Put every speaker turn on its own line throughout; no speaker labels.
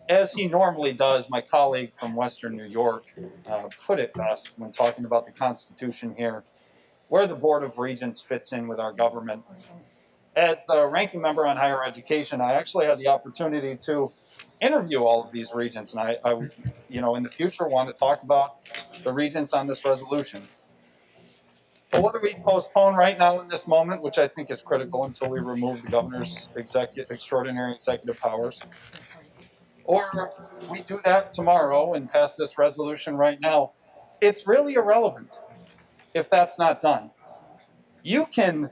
As he normally does, my colleague from Western New York put it best when talking about the Constitution here, where the Board of Regents fits in with our government. As the ranking member on higher education, I actually had the opportunity to interview all of these regents, and in the future, want to talk about the regents on this resolution. But whether we postpone right now in this moment, which I think is critical until we remove the governor's extraordinary executive powers, or we do that tomorrow and pass this resolution right now, it's really irrelevant if that's not done. You can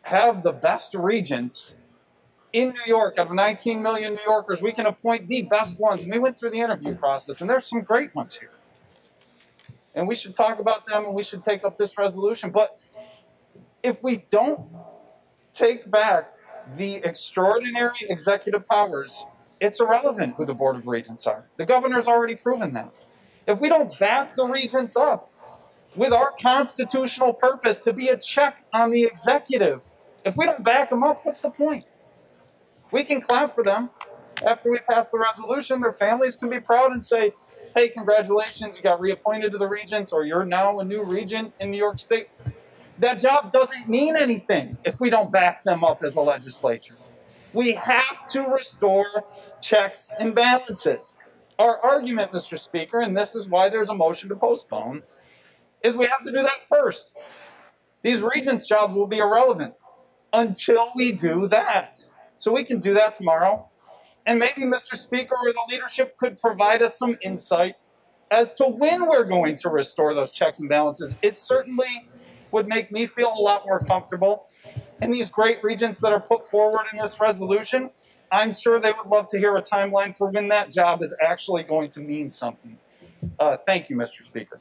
have the best regents in New York. Out of 19 million New Yorkers, we can appoint the best ones. And we went through the interview process, and there's some great ones here. And we should talk about them, and we should take up this resolution. But if we don't take back the extraordinary executive powers, it's irrelevant who the Board of Regents are. The governor's already proven that. If we don't back the regents up with our constitutional purpose to be a check on the executive, if we don't back them up, what's the point? We can clap for them after we pass the resolution. Their families can be proud and say, hey, congratulations, you got reappointed to the regents, or you're now a new regent in New York State. That job doesn't mean anything if we don't back them up as a legislature. We have to restore checks and balances. Our argument, Mr. Speaker, and this is why there's a motion to postpone, is we have to do that first. These regents' jobs will be irrelevant until we do that. So we can do that tomorrow. And maybe, Mr. Speaker, or the leadership could provide us some insight as to when we're going to restore those checks and balances. It certainly would make me feel a lot more comfortable. And these great regents that are put forward in this resolution, I'm sure they would love to hear a timeline for when that job is actually going to mean something. Thank you, Mr. Speaker.